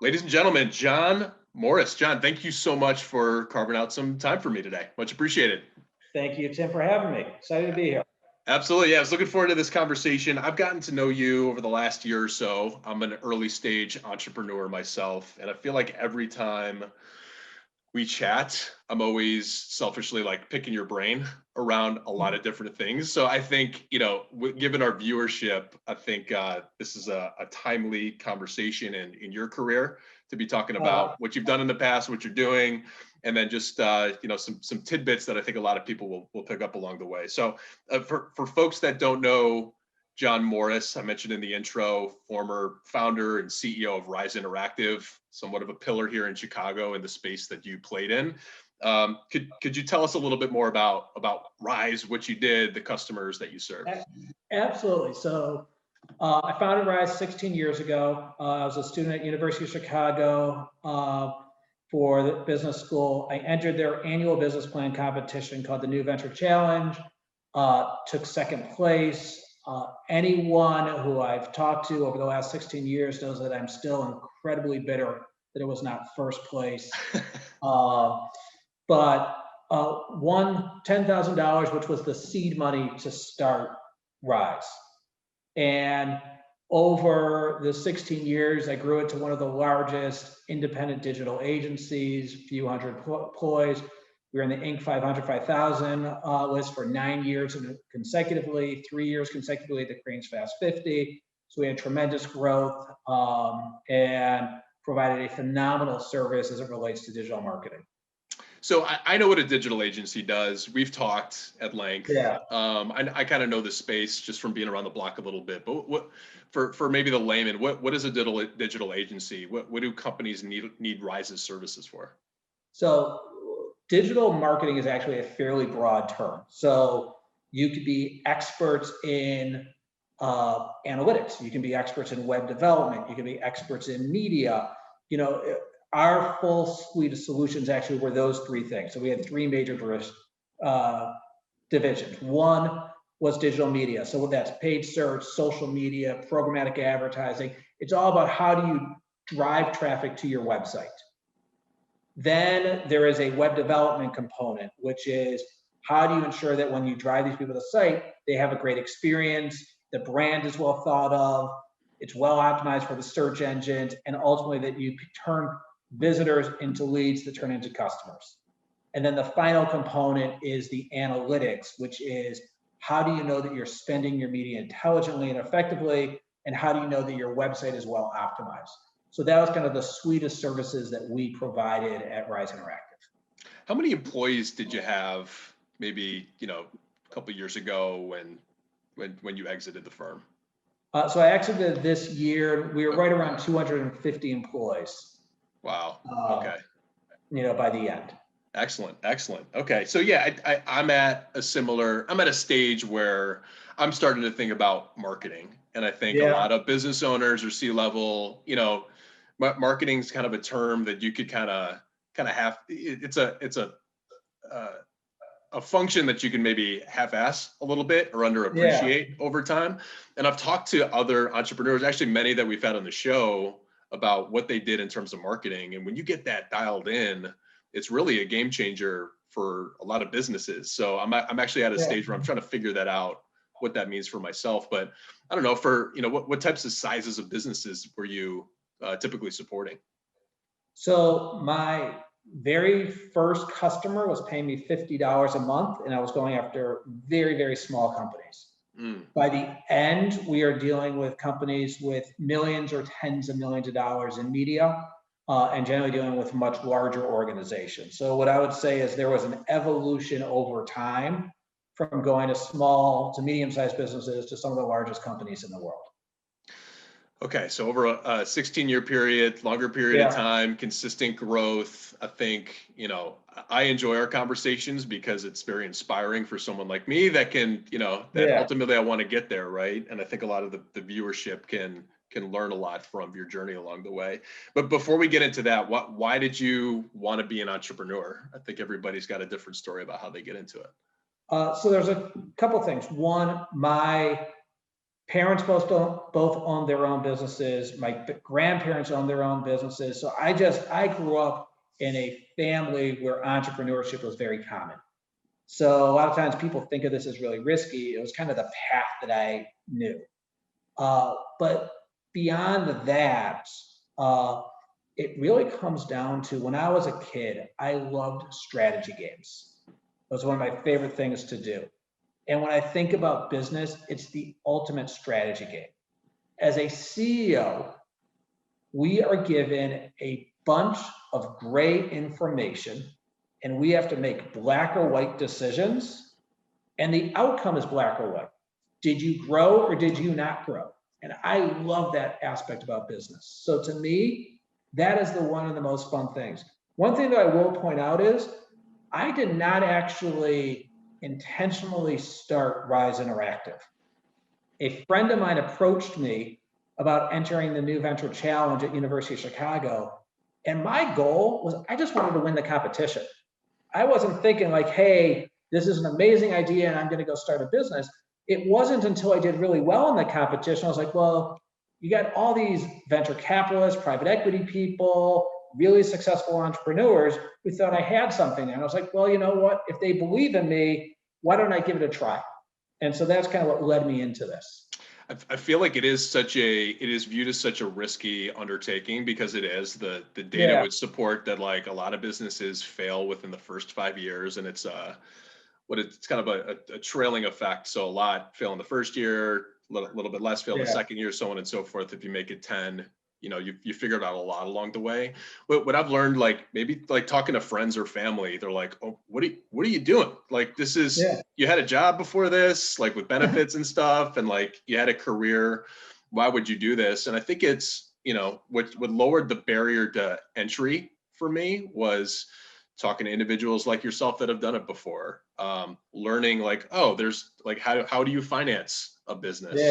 Ladies and gentlemen, Jon Morris. Jon, thank you so much for carving out some time for me today. Much appreciated. Thank you, Tim, for having me. Excited to be here. Absolutely. Yeah, I was looking forward to this conversation. I've gotten to know you over the last year or so. I'm an early stage entrepreneur myself, and I feel like every time we chat, I'm always selfishly like picking your brain around a lot of different things. So I think, given our viewership, I think this is a timely conversation in your career to be talking about what you've done in the past, what you're doing, and then just some tidbits that I think a lot of people will pick up along the way. So for folks that don't know Jon Morris, I mentioned in the intro, former founder and CEO of Rise Interactive, somewhat of a pillar here in Chicago in the space that you played in. Could you tell us a little bit more about Rise, what you did, the customers that you served? Absolutely. So I founded Rise 16 years ago. I was a student at University of Chicago for the business school. I entered their annual business plan competition called the New Venture Challenge, took second place. Anyone who I've talked to over the last 16 years knows that I'm still incredibly bitter that it was not first place. But won $10,000, which was the seed money to start Rise. And over the 16 years, I grew it to one of the largest independent digital agencies, few hundred employees. We were in the Inc. 500, 5,000 list for 9 years consecutively, 3 years consecutively, the Crain's Fast 50. So we had tremendous growth and provided a phenomenal service as it relates to digital marketing. So I know what a digital agency does. We've talked at length. Yeah. I kind of know the space just from being around the block a little bit. But what for maybe the layman, what is a digital agency? What do companies need Rise's services for? So digital marketing is actually a fairly broad term. So you could be experts in analytics. You can be experts in web development. You can be experts in media. Our full suite of solutions actually were those three things. So we had three major divisions. One was digital media. So that's paid search, social media, programmatic advertising. It's all about how do you drive traffic to your website. Then there is a web development component, which is how do you ensure that when you drive these people to the site, they have a great experience, the brand is well thought of, it's well optimized for the search engines, and ultimately that you turn visitors into leads that turn into customers. And then the final component is the analytics, which is how do you know that you're spending your media intelligently and effectively, and how do you know that your website is well optimized? So that was kind of the suite of services that we provided at Rise Interactive. How many employees did you have maybe, a couple of years ago when you exited the firm? So I exited this year, we were right around 250 employees. Wow. Okay. By the end. Excellent. Okay. So yeah, I'm at a stage where I'm starting to think about marketing. And I think a lot of business owners or C-level, marketing is kind of a term that you could kind of have. It's a function that you can maybe half-ass a little bit or underappreciate over time. And I've talked to other entrepreneurs, actually many that we've had on the show, about what they did in terms of marketing. And when you get that dialed in, it's really a game changer for a lot of businesses. So I'm actually at a stage where I'm trying to figure that out, what that means for myself. But I don't know, what types of sizes of businesses were you typically supporting? So my very first customer was paying me $50 a month, and I was going after very, very small companies. By the end, we are dealing with companies with millions or tens of millions of dollars in media, and generally dealing with much larger organizations. So what I would say is there was an evolution over time from going to small to medium-sized businesses to some of the largest companies in the world. Okay, so over a 16-year period, longer period of time, consistent growth. I think, I enjoy our conversations because it's very inspiring for someone like me that can, ultimately I want to get there, right? And I think a lot of the viewership can learn a lot from your journey along the way. But before we get into that, why did you want to be an entrepreneur? I think everybody's got a different story about how they get into it. So there's a couple things. One, my parents both own their own businesses. My grandparents own their own businesses. So I grew up in a family where entrepreneurship was very common. So a lot of times people think of this as really risky. It was kind of the path that I knew. But beyond that, it really comes down to when I was a kid, I loved strategy games. It was one of my favorite things to do. And when I think about business, it's the ultimate strategy game. As a CEO, we are given a bunch of great information and we have to make black or white decisions. And the outcome is black or white. Did you grow or did you not grow? And I love that aspect about business. So to me, that is one of the most fun things. One thing that I will point out is I did not actually intentionally start Rise Interactive. A friend of mine approached me about entering the New Venture Challenge at University of Chicago. And my goal was I just wanted to win the competition. I wasn't thinking like, hey, this is an amazing idea and I'm going to go start a business. It wasn't until I did really well in the competition, I was like, well, you got all these venture capitalists, private equity people, really successful entrepreneurs who thought I had something. And I was like, well, you know what? If they believe in me, why don't I give it a try? And so that's kind of what led me into this. I feel like it is viewed as such a risky undertaking because it is the data would support that like a lot of businesses fail within the first 5 years, and it's kind of a trailing effect. So a lot fail in the first year, a little bit less fail in the second year, so on and so forth. If you make it 10, you figured out a lot along the way. But what I've learned, like maybe like talking to friends or family, they're like, oh, what are you doing? Like this is, you had a job before this, like with benefits and stuff, and like you had a career. Why would you do this? And I think it's, what lowered the barrier to entry for me was talking to individuals like yourself that have done it before, learning like, oh, there's like, how do you finance a business?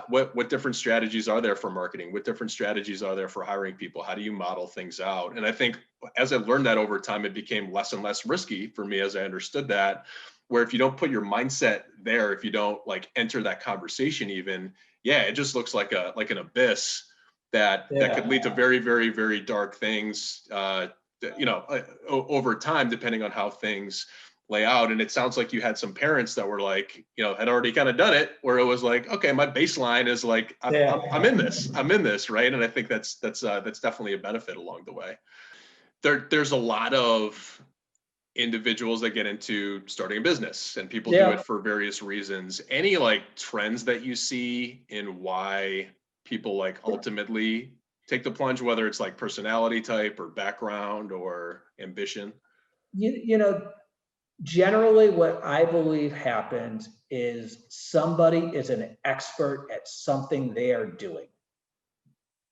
What different strategies are there for marketing? What different strategies are there for hiring people? How do you model things out? And I think as I learned that over time, it became less and less risky for me as I understood that, where if you don't put your mindset there, if you don't like enter that conversation even, it just looks like an abyss that could lead to very, very, very dark things, over time, depending on how things lay out. And it sounds like you had some parents that were like, had already kind of done it, where it was like, okay, my baseline is like, I'm in this, right? And I think that's definitely a benefit along the way. There's a lot of individuals that get into starting a business, and people do it for various reasons. Any like trends that you see in why people like ultimately take the plunge, whether it's like personality type or background or ambition? Generally what I believe happens is somebody is an expert at something they are doing.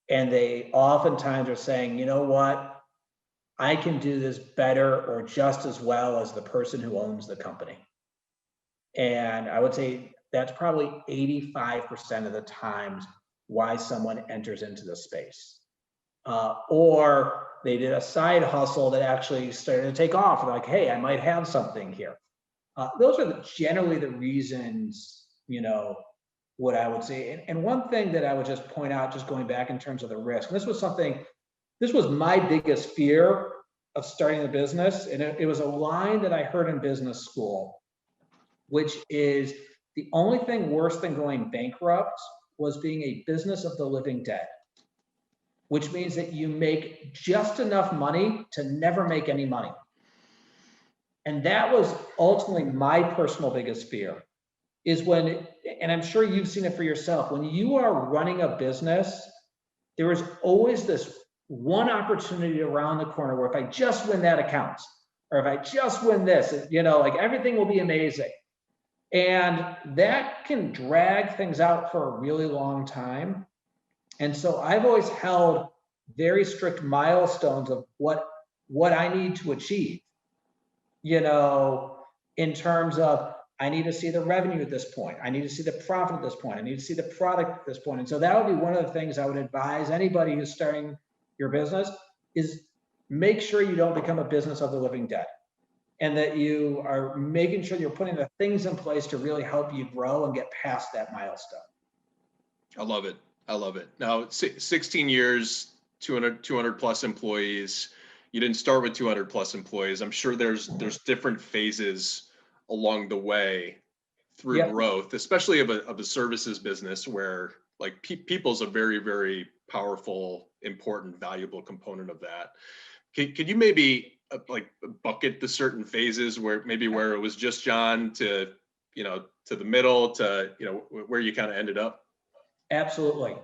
And they oftentimes are saying, you know what, I can do this better or just as well as the person who owns the company. And I would say that's probably 85% of the times why someone enters into the space. Or they did a side hustle that actually started to take off. They're like, hey, I might have something here. Those are generally the reasons, what I would say. And one thing that I would just point out, just going back in terms of the risk, this was my biggest fear of starting a business. And it was a line that I heard in business school, which is the only thing worse than going bankrupt was being a business of the living dead, which means that you make just enough money to never make any money. And that was ultimately my personal biggest fear, is when, and I'm sure you've seen it for yourself, when you are running a business, there is always this one opportunity around the corner where if I just win that account, or if I just win this, like everything will be amazing. And that can drag things out for a really long time. And so I've always held very strict milestones of what I need to achieve, in terms of, I need to see the revenue at this point. I need to see the profit at this point. I need to see the product at this point. And so that would be one of the things I would advise anybody who's starting your business, is make sure you don't become a business of the living dead, and that you are making sure you're putting the things in place to really help you grow and get past that milestone. I love it. I love it. Now, 16 years, 200 plus employees. You didn't start with 200 plus employees. I'm sure there's different phases along the way through Yep, growth, especially of a services business where like people's a very, very powerful, important, valuable component of that. Could you maybe like bucket the certain phases where maybe where it was just John to, to the middle to, where you kind of ended up? absolutely.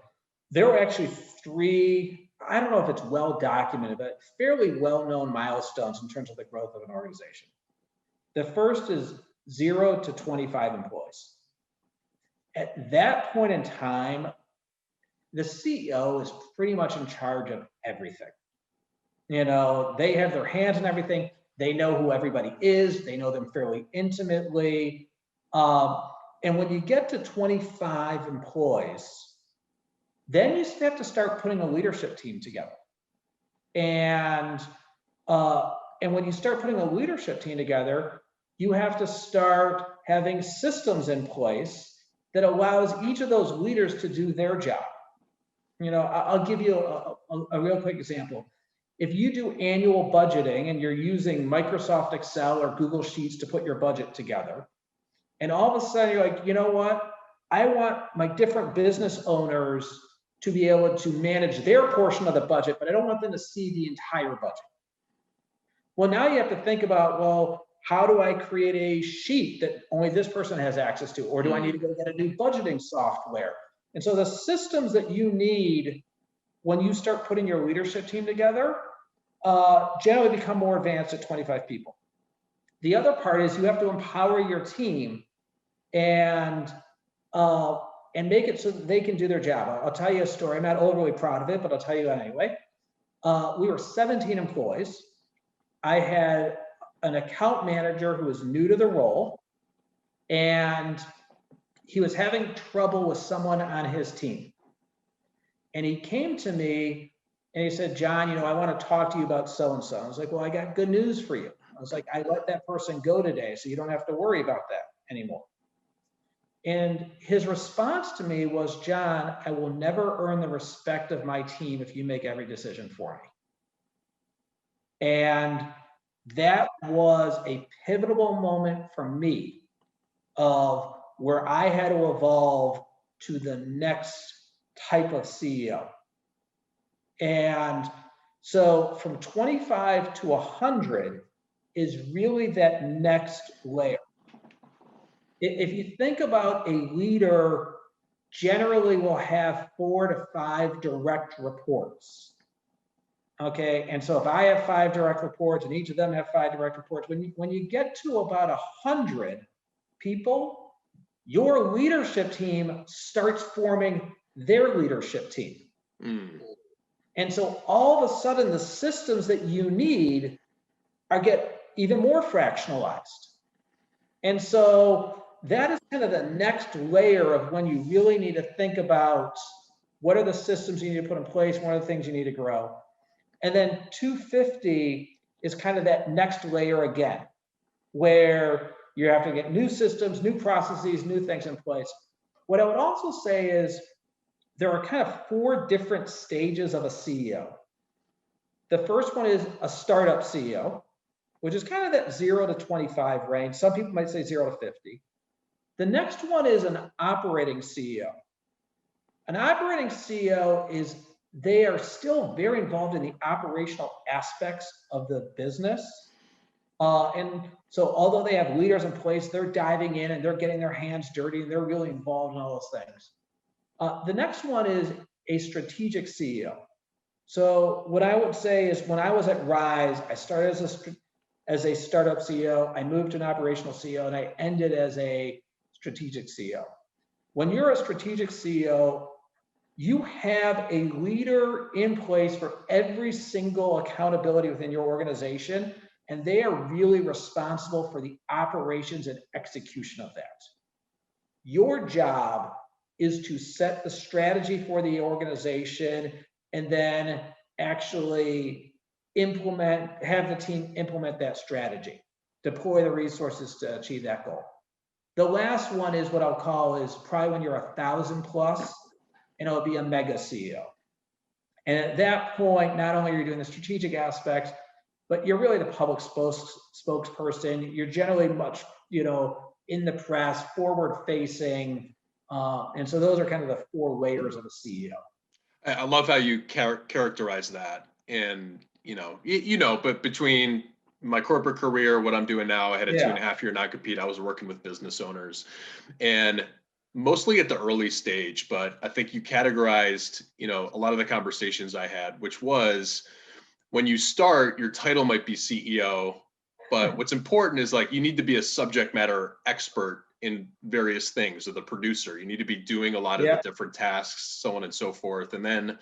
There were actually three, I don't know if it's well documented, but fairly well-known milestones in terms of the growth of an organization. The first is 0 to 25 employees. At that point in time, the CEO is pretty much in charge of everything. They have their hands in everything. They know who everybody is. They know them fairly intimately. And when you get to 25 employees, then you have to start putting a leadership team together. And when you start putting a leadership team together, you have to start having systems in place that allows each of those leaders to do their job. I'll give you a real quick example. If you do annual budgeting and you're using Microsoft Excel or Google Sheets to put your budget together, and all of a sudden you're like, you know what? I want my different business owners to be able to manage their portion of the budget, but I don't want them to see the entire budget. Well, now you have to think about, well, how do I create a sheet that only this person has access to? Or do I need to go get a new budgeting software? And so the systems that you need when you start putting your leadership team together generally become more advanced at 25 people. The other part is you have to empower your team and make it so that they can do their job. I'll tell you a story. I'm not overly proud of it, but I'll tell you that anyway. We were 17 employees. I had an account manager who was new to the role, and he was having trouble with someone on his team. And he came to me and he said, John, I want to talk to you about so-and-so. I was like, well, I got good news for you. I was like, I let that person go today, so you don't have to worry about that anymore. And his response to me was, John, I will never earn the respect of my team if you make every decision for me. And that was a pivotal moment for me of where I had to evolve to the next type of CEO. And so from 25 to 100 is really that next layer. If you think about a leader, generally will have 4 to 5 direct reports. Okay, and so if I have 5 direct reports and each of them have 5 direct reports, when you get to about 100 people, your leadership team starts forming their leadership team. And so all of a sudden, the systems that you need get even more fractionalized. And so that is kind of the next layer of when you really need to think about what are the systems you need to put in place, what are the things you need to grow. And then 250 is kind of that next layer again, where you have to get new systems, new processes, new things in place. What I would also say is there are kind of 4 different stages of a CEO. The first one is a startup CEO, which is kind of that 0 to 25 range. Some people might say 0 to 50. The next one is an operating CEO. An operating CEO is they are still very involved in the operational aspects of the business. And so although they have leaders in place, they're diving in and they're getting their hands dirty and they're really involved in all those things. The next one is a strategic CEO. So what I would say is when I was at Rise, I started as a startup CEO, I moved to an operational CEO, and I ended as a strategic CEO. When you're a strategic CEO, you have a leader in place for every single accountability within your organization, and they are really responsible for the operations and execution of that. Your job is to set the strategy for the organization and then actually have the team implement that strategy, deploy the resources to achieve that goal. The last one is what I'll call is probably when you're 1,000 plus, and it'll be a mega CEO. And at that point, not only are you doing the strategic aspects, but you're really the public spokesperson. You're generally much, in the press, forward facing. And so those are kind of the 4 layers of a CEO. I love how you characterize that. And, but between my corporate career, what I'm doing now, I had a 2.5-year non-compete. I was working with business owners, and mostly at the early stage, but I think you categorized, a lot of the conversations I had, which was when you start, your title might be CEO, but what's important is like, you need to be a subject matter expert in various things, or the producer. You need to be doing a lot of the different tasks, so on and so forth. And then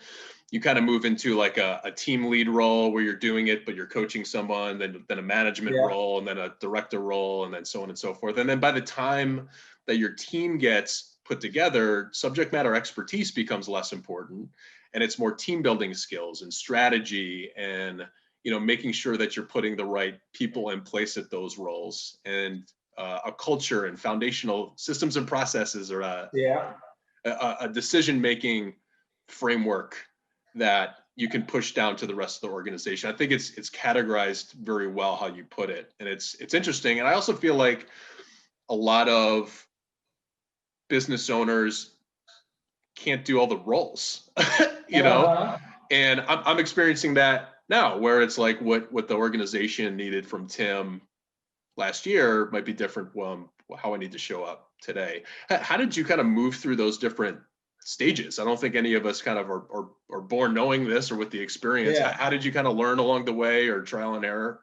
you kind of move into like a team lead role where you're doing it, but you're coaching someone, then a management role, and then a director role, and then so on and so forth. And then by the time that your team gets put together, subject matter expertise becomes less important, and it's more team building skills and strategy, and making sure that you're putting the right people in place at those roles, and a culture and foundational systems and processes, or a decision-making framework that you can push down to the rest of the organization. I think it's categorized very well how you put it, and it's interesting. And I also feel like a lot of business owners can't do all the roles, and I'm experiencing that now, where it's like what the organization needed from Tim last year might be different from how I need to show up today. How did you kind of move through those different stages? I don't think any of us kind of are born knowing this or with the experience. How did you kind of learn along the way, or trial and error?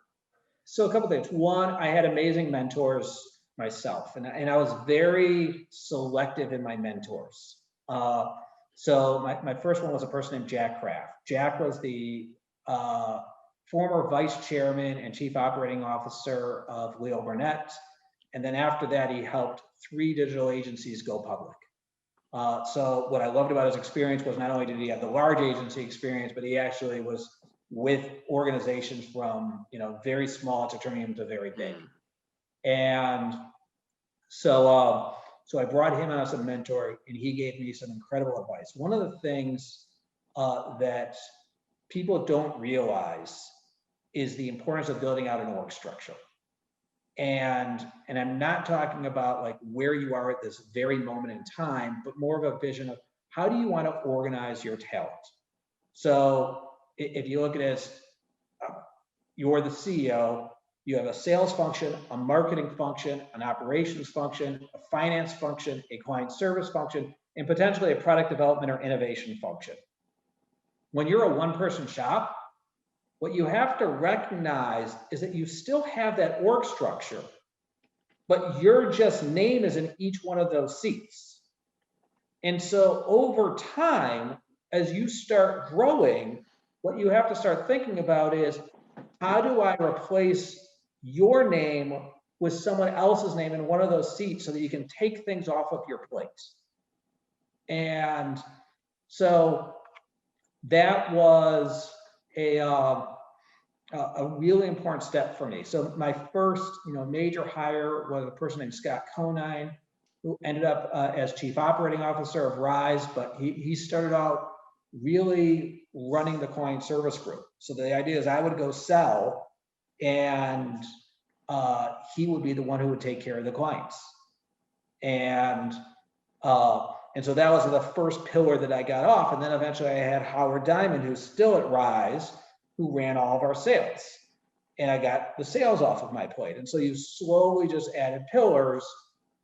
So a couple things. One, I had amazing mentors myself, and I was very selective in my mentors. So my first one was a person named Jack Kraft. Jack was the former vice chairman and chief operating officer of Leo Burnett. And then after that, he helped 3 digital agencies go public. So what I loved about his experience was not only did he have the large agency experience, but he actually was with organizations from, very small to turning them to very big. And so I brought him on as a mentor, and he gave me some incredible advice. One of the things that people don't realize is the importance of building out an org structure. And I'm not talking about like where you are at this very moment in time, but more of a vision of how do you want to organize your talent. So if you look at it as you're the CEO, you have a sales function, a marketing function, an operations function, a finance function, a client service function, and potentially a product development or innovation function. When you're a one-person shop, what you have to recognize is that you still have that org structure, but your just name is in each one of those seats. And so over time, as you start growing, what you have to start thinking about is, how do I replace your name with someone else's name in one of those seats so that you can take things off of your plate? And so that was a really important step for me. So my first, major hire was a person named Scott Conine, who ended up as chief operating officer of Rise, but he started out really running the client service group. So the idea is I would go sell, and he would be the one who would take care of the clients. And so that was the first pillar that I got off. And then eventually I had Howard Diamond, who's still at Rise, who ran all of our sales. And I got the sales off of my plate. And so you slowly just added pillars,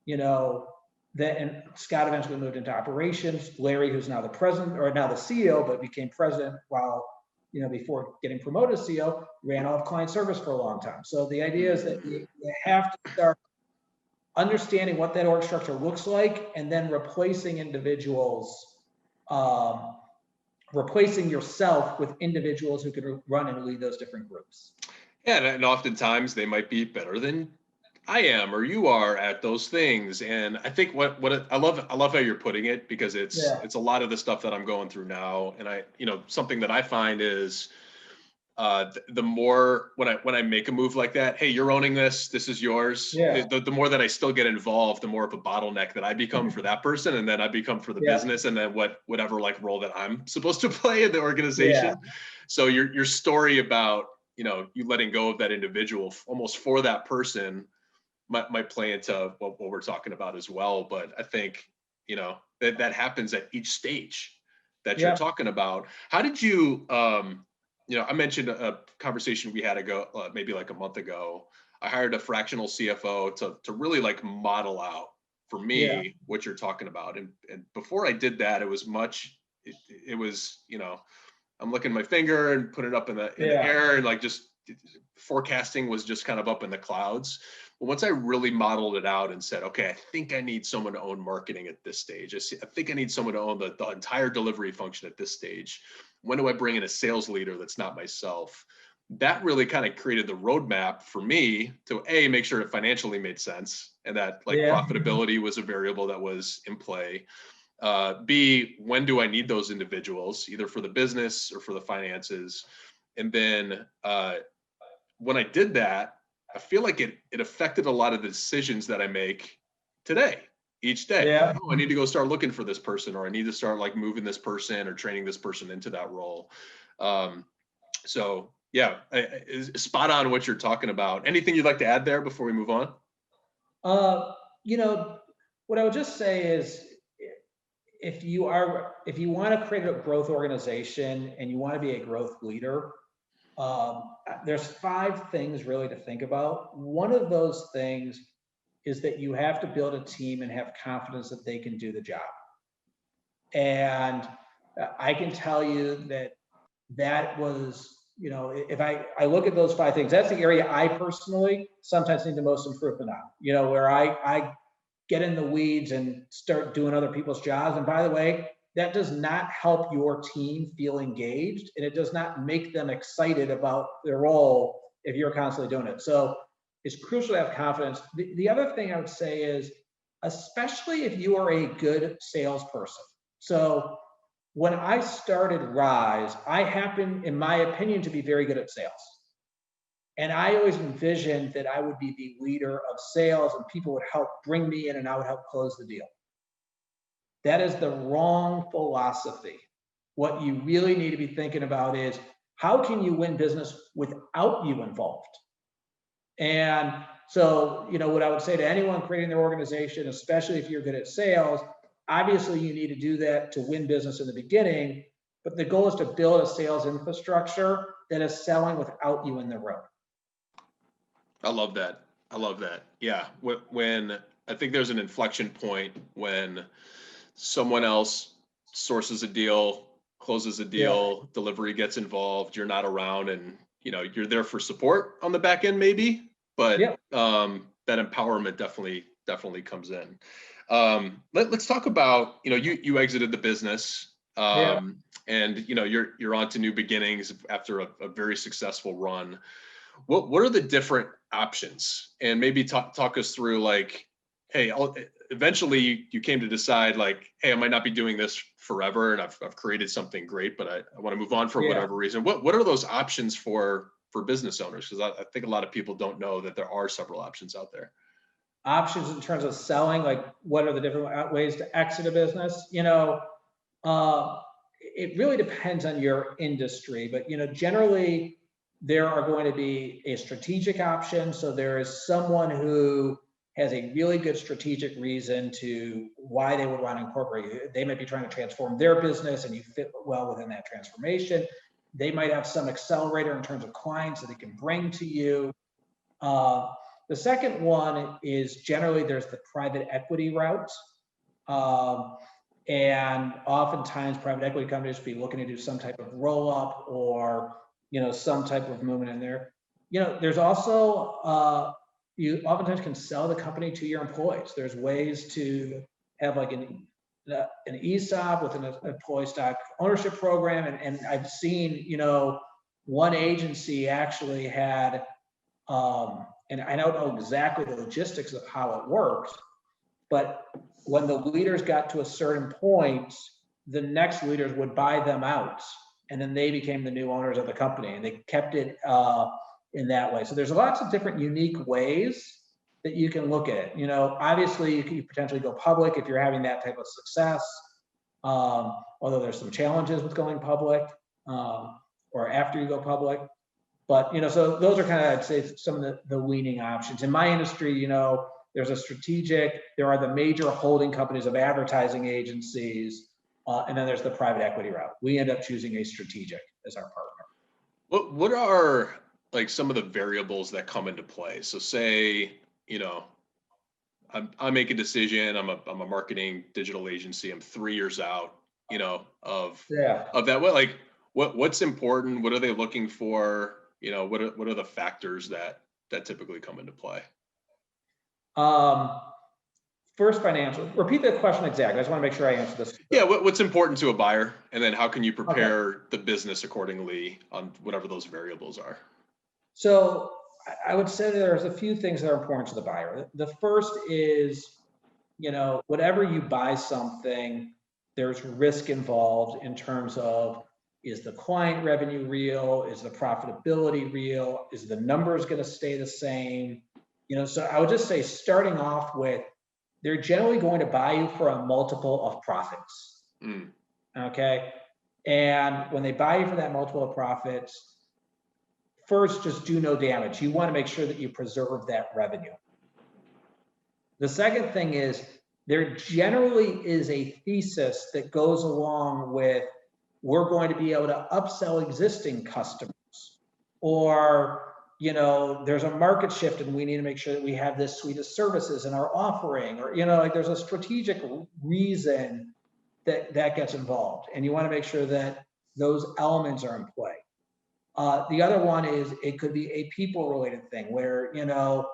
and Scott eventually moved into operations. Larry, who's now the president, or now the CEO, but became president while, before getting promoted to CEO, ran all of client service for a long time. So the idea is that you have to start understanding what that org structure looks like, and then replacing individuals, replacing yourself with individuals who can run and lead those different groups. Yeah, and oftentimes they might be better than I am or you are at those things. And I think what I love how you're putting it, because it's a lot of the stuff that I'm going through now. And something that I find is the more when I make a move like that, hey, you're owning this, this is yours. Yeah. The more that I still get involved, the more of a bottleneck that I become for that person, and then I become for the Yeah. business, and then whatever like role that I'm supposed to play in the organization. Yeah. So your story about, you know, you letting go of that individual almost for that person might play into what we're talking about as well. But I think, you know, that happens at each stage that you're Yeah. talking about. How did you, you know, I mentioned a conversation we had maybe like a month ago. I hired a fractional CFO to really like model out for Yeah. me what you're talking about. And before I did that, it was, you know, I'm licking my finger and put it up in the Yeah. air, and like just forecasting was just kind of up in the clouds. But once I really modeled it out and said, okay, I think I need someone to own marketing at this stage. I think I need someone to own the entire delivery function at this stage. When do I bring in a sales leader that's not myself? That really kind of created the roadmap for me to make sure it financially made sense, and that like Yeah. profitability was a variable that was in play. B, when do I need those individuals, either for the business or for the finances? And then when I did that, I feel like it affected a lot of the decisions that I make today, each day. Yeah. Oh, I need to go start looking for this person, or I need to start like moving this person or training this person into that role. So yeah, spot on what you're talking about. Anything you'd like to add there before we move on? You know, what I would just say is, if you want to create a growth organization and you want to be a growth leader, there's 5 things really to think about. One of those things is that you have to build a team and have confidence that they can do the job. And I can tell you that was, you know, if I look at those 5 things, that's the area I personally sometimes need the most improvement on, you know, where I get in the weeds and start doing other people's jobs. And by the way, that does not help your team feel engaged, and it does not make them excited about their role if you're constantly doing it. So it's crucial to have confidence. The other thing I would say is, especially if you are a good salesperson. So when I started Rise, I happen, in my opinion, to be very good at sales. And I always envisioned that I would be the leader of sales and people would help bring me in and I would help close the deal. That is the wrong philosophy. What you really need to be thinking about is, how can you win business without you involved? And so, you know, what I would say to anyone creating their organization, especially if you're good at sales, obviously you need to do that to win business in the beginning, but the goal is to build a sales infrastructure that is selling without you in the room. I love that. I love that. Yeah. When I think there's an inflection point when someone else sources a deal, closes a Yeah. deal, delivery gets involved, you're not around, and you know, you're there for support on the back end maybe, but Yeah. that empowerment definitely comes in. Let's talk about, you know, you exited the business, Yeah. and you know, you're on to new beginnings after a very successful run. What are the different options? And maybe talk us through like, hey, eventually you came to decide like, hey, I might not be doing this forever, and I've created something great, but I want to move on for Yeah. whatever reason. What are those options for business owners? Because I think a lot of people don't know that there are several options out there. Options in terms of selling, like what are the different ways to exit a business? You know, it really depends on your industry, but you know, generally there are going to be a strategic option. So there is someone who has a really good strategic reason to why they would want to incorporate you. They might be trying to transform their business and you fit well within that transformation. They might have some accelerator in terms of clients that they can bring to you. The second one is generally there's the private equity route. And oftentimes private equity companies will be looking to do some type of roll up or, you know, some type of movement in there. You know, there's also, you oftentimes can sell the company to your employees. There's ways to have like an ESOP with an employee stock ownership program. And I've seen, you know, one agency actually had, and I don't know exactly the logistics of how it works, but when the leaders got to a certain point, the next leaders would buy them out and then they became the new owners of the company, and they kept it in that way. So there's lots of different unique ways that you can look at it. You know, obviously you can potentially go public if you're having that type of success, although there's some challenges with going public or after you go public. But, you know, so those are kind of, I'd say, some of the weaning options. In my industry, you know, there's a strategic, there are the major holding companies of advertising agencies, and then there's the private equity route. We end up choosing a strategic as our partner. What are like some of the variables that come into play? So say, you know, I make a decision, I'm a marketing digital agency, I'm 3 years out, you know, of that. What, like, what's important? What are they looking for? You know, what are the factors that typically come into play? First, financial. Repeat the question exactly. I just want to make sure I answer this. Yeah, what's important to a buyer, and then how can you prepare the business accordingly on whatever those variables are? So I would say there's a few things that are important to the buyer. The first is, you know, whatever you buy something, there's risk involved in terms of, is the client revenue real? Is the profitability real? Is the numbers going to stay the same? You know, so I would just say, starting off with, they're generally going to buy you for a multiple of profits. Okay. And when they buy you for that multiple of profits, first, just do no damage. You want to make sure that you preserve that revenue. The second thing is, there generally is a thesis that goes along with, we're going to be able to upsell existing customers, or, you know, there's a market shift and we need to make sure that we have this suite of services in our offering, or, you know, like there's a strategic reason that gets involved, and you want to make sure that those elements are in play. The other one is, it could be a people related thing where, you know,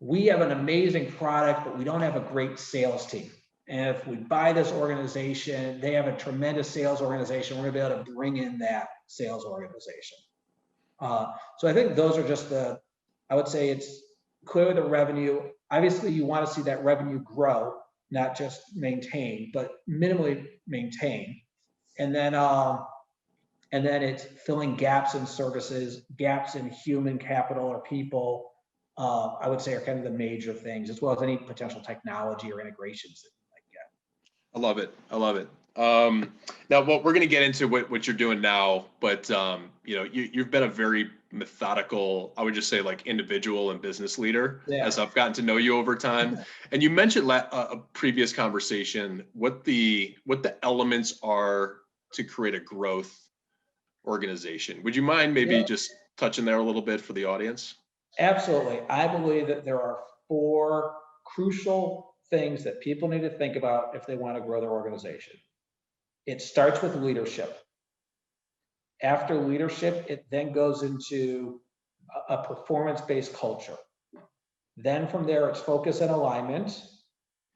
we have an amazing product, but we don't have a great sales team. And if we buy this organization, they have a tremendous sales organization, we're gonna be able to bring in that sales organization. So I think those are just I would say it's clearly the revenue. Obviously you want to see that revenue grow, not just maintain, but minimally maintain. And then it's filling gaps in services, gaps in human capital or people, I would say, are kind of the major things, as well as any potential technology or integrations that you might get. I love it. I love it. Now, we're going to get into what you're doing now, but you know, you've been a very methodical, I would just say, like, individual and business leader, as I've gotten to know you over time. And you mentioned a previous conversation what the elements are to create a growth organization. Would you mind maybe just touching there a little bit for the audience? Absolutely. I believe that there are 4 crucial things that people need to think about if they want to grow their organization. It starts with leadership. After leadership, it then goes into a performance-based culture. Then from there, it's focus and alignment.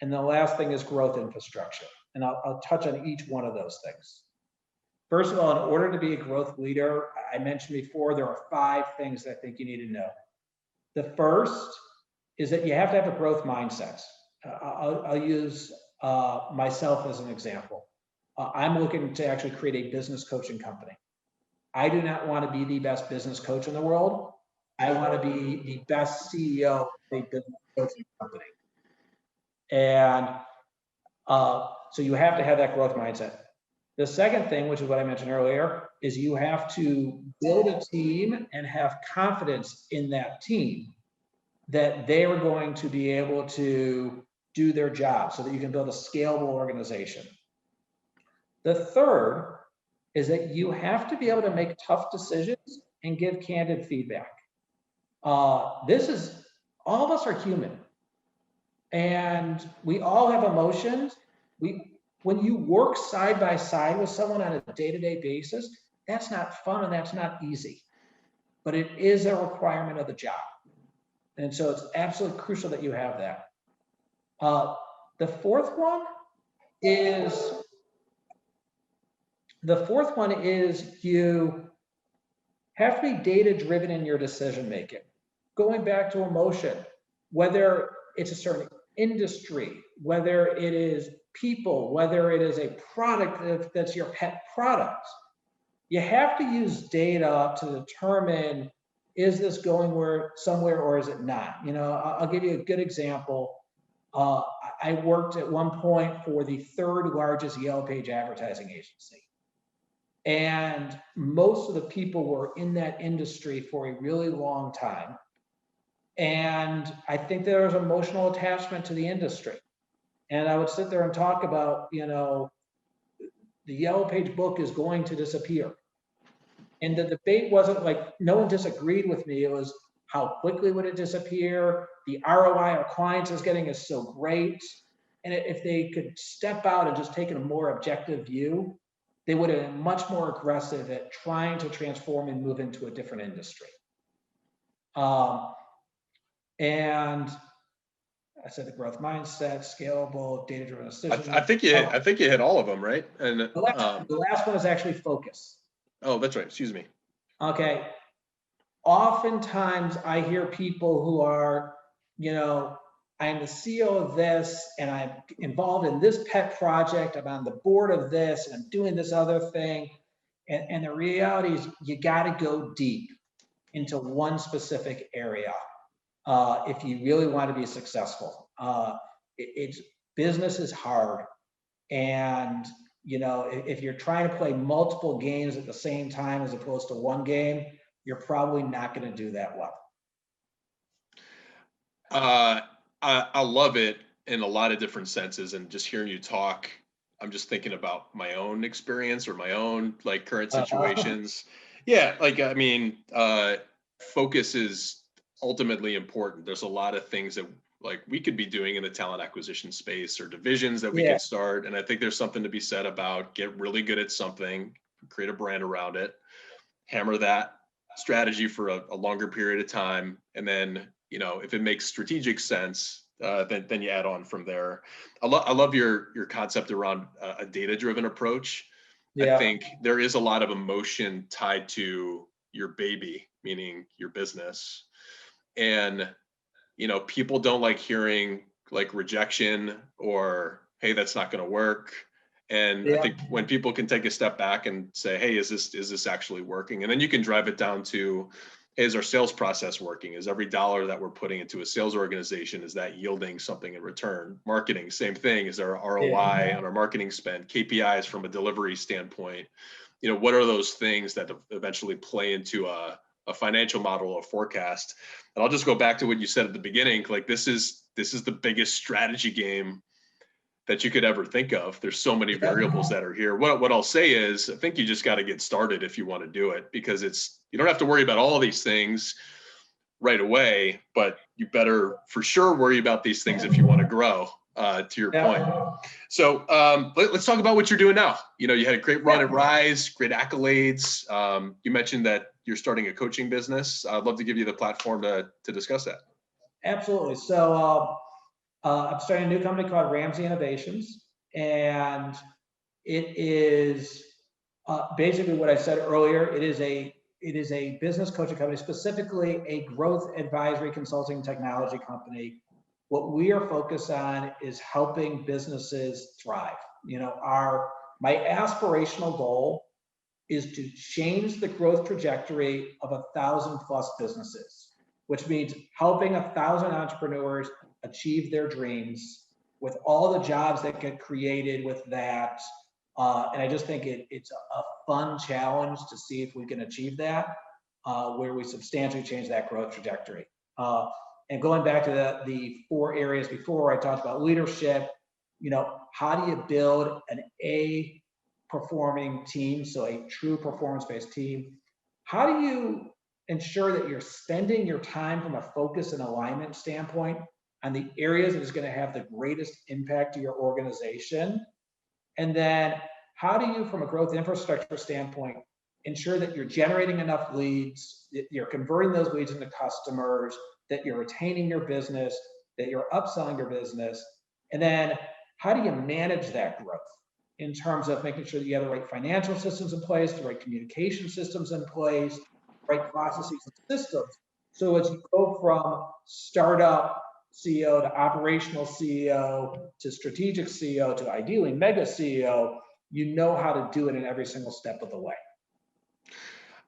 And the last thing is growth infrastructure. And I'll touch on each one of those things. First of all, in order to be a growth leader, I mentioned before, there are 5 things that I think you need to know. The first is that you have to have a growth mindset. I'll use myself as an example. I'm looking to actually create a business coaching company. I do not want to be the best business coach in the world. I want to be the best CEO of a business coaching company. And so you have to have that growth mindset. The second thing, which is what I mentioned earlier, is you have to build a team and have confidence in that team that they are going to be able to do their job, so that you can build a scalable organization. The third is that you have to be able to make tough decisions and give candid feedback. All of us are human, and we all have emotions. When you work side by side with someone on a day-to-day basis, that's not fun and that's not easy, but it is a requirement of the job. And so it's absolutely crucial that you have that. The fourth one is you have to be data-driven in your decision-making. Going back to emotion, whether it's a certain industry, whether it is people, whether it is a product that's your pet product, you have to use data to determine, is this going somewhere or is it not? You know, I'll give you a good example. I worked at one point for the third largest Yellow Page advertising agency. And most of the people were in that industry for a really long time. And I think there was emotional attachment to the industry. And I would sit there and talk about, you know, the Yellow Page book is going to disappear. And the debate wasn't like, no one disagreed with me. It was, how quickly would it disappear? The ROI our clients is getting is so great. And if they could step out and just take a more objective view, they would have been much more aggressive at trying to transform and move into a different industry. And I said the growth mindset, scalable, data-driven decisions. I think you hit all of them, right? And the last one is actually focus. Oh, that's right. Excuse me. Okay. Oftentimes I hear people who are, you know, I'm the CEO of this and I'm involved in this pet project. I'm on the board of this and I'm doing this other thing. And the reality is you got to go deep into one specific area if you really want to be successful. Business is hard. And, you know, if you're trying to play multiple games at the same time as opposed to one game, you're probably not going to do that well. I love it in a lot of different senses, and just hearing you talk, I'm just thinking about my own experience or my own like current situations. Yeah, like I mean, focus is ultimately important. There's a lot of things that like we could be doing in the talent acquisition space or divisions that we could start, and I think there's something to be said about get really good at something, create a brand around it, hammer that strategy for a longer period of time, and then, you know, if it makes strategic sense, then you add on from there. I love your concept around a data-driven approach. I think there is a lot of emotion tied to your baby, meaning your business. And, you know, people don't like hearing like rejection or, hey, that's not going to work. And I think when people can take a step back and say, hey, is this actually working? And then you can drive it down to, hey, is our sales process working? Is every dollar that we're putting into a sales organization, is that yielding something in return? Marketing, same thing. Is there ROI on our marketing spend? KPIs from a delivery standpoint? You know, what are those things that eventually play into a financial model or forecast? And I'll just go back to what you said at the beginning. Like this is the biggest strategy game that you could ever think of. There's so many variables that are here. What I'll say is, I think you just got to get started if you want to do it, because you don't have to worry about all of these things right away, but you better for sure worry about these things if you want to grow, to your point. So let's talk about what you're doing now. You know, you had a great run at Rise, great accolades. You mentioned that you're starting a coaching business. I'd love to give you the platform to discuss that. Absolutely. So I'm starting a new company called Ramsay Innovations, and it is basically what I said earlier. It is a business coaching company, specifically a growth advisory consulting technology company. What we are focused on is helping businesses thrive. You know, my aspirational goal is to change the growth trajectory of 1,000+ businesses, which means helping 1,000 entrepreneurs achieve their dreams with all the jobs that get created with that. And I just think it's a fun challenge to see if we can achieve that, where we substantially change that growth trajectory. And going back to the 4 areas before, I talked about leadership. You know, how do you build an A performing team, so a true performance-based team? How do you ensure that you're spending your time from a focus and alignment standpoint on the areas that is going to have the greatest impact to your organization? And then how do you, from a growth infrastructure standpoint, ensure that you're generating enough leads, that you're converting those leads into customers, that you're retaining your business, that you're upselling your business? And then how do you manage that growth in terms of making sure that you have the right financial systems in place, the right communication systems in place, right processes and systems? So as you go from startup CEO to operational CEO to strategic CEO to ideally mega CEO, you know how to do it in every single step of the way.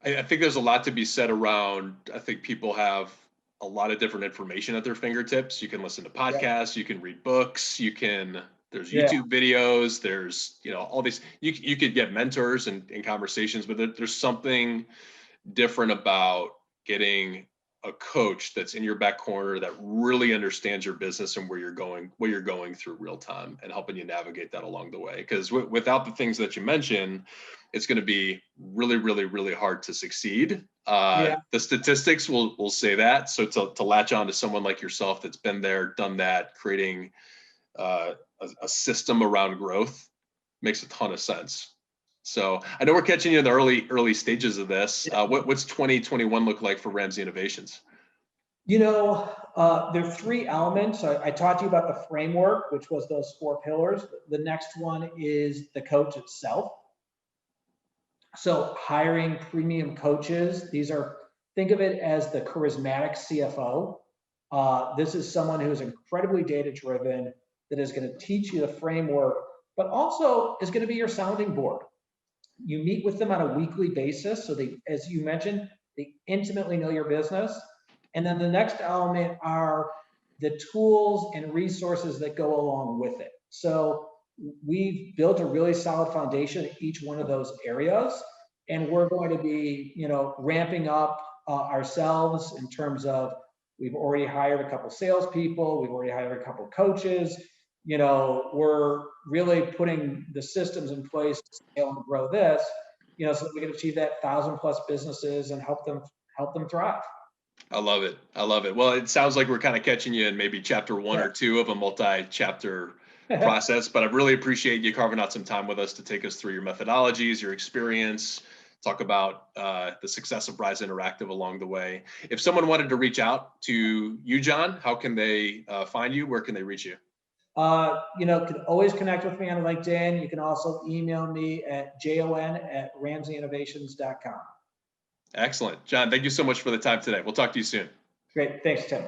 I think there's a lot to be said around, I think people have a lot of different information at their fingertips. You can listen to podcasts, you can read books, there's YouTube videos, there's, all these, you could get mentors and conversations, but there's something different about getting a coach that's in your back corner that really understands your business and where you're going through real time and helping you navigate that along the way. Because without the things that you mentioned, it's going to be really, really, really hard to succeed. The statistics will say that. So to latch on to someone like yourself that's been there, done that, creating a system around growth makes a ton of sense. So I know we're catching you in the early stages of this. What's 2021 look like for Ramsay Innovations? There are 3 elements. I talked to you about the framework, which was those 4 pillars. The next one is the coach itself. So hiring premium coaches. Think of it as the charismatic CFO. This is someone who is incredibly data driven, that is going to teach you the framework, but also is going to be your sounding board. You meet with them on a weekly basis. So as you mentioned, they intimately know your business. And then the next element are the tools and resources that go along with it. So we've built a really solid foundation in each one of those areas. And we're going to be, ramping up ourselves in terms of, we've already hired a couple salespeople, we've already hired a couple coaches. We're really putting the systems in place to scale and grow this, so that we can achieve that 1,000+ businesses and help them thrive. I love it. Well, it sounds like we're kind of catching you in maybe chapter 1 or 2 of a multi-chapter process, but I really appreciate you carving out some time with us to take us through your methodologies, your experience, talk about the success of Rise Interactive along the way. If someone wanted to reach out to you, Jon, how can they find you? Where can they reach you? Can always connect with me on LinkedIn. You can also email me at jon@ramsayinnovations.com. Excellent. Jon, thank you so much for the time today. We'll talk to you soon. Great. Thanks, Tim.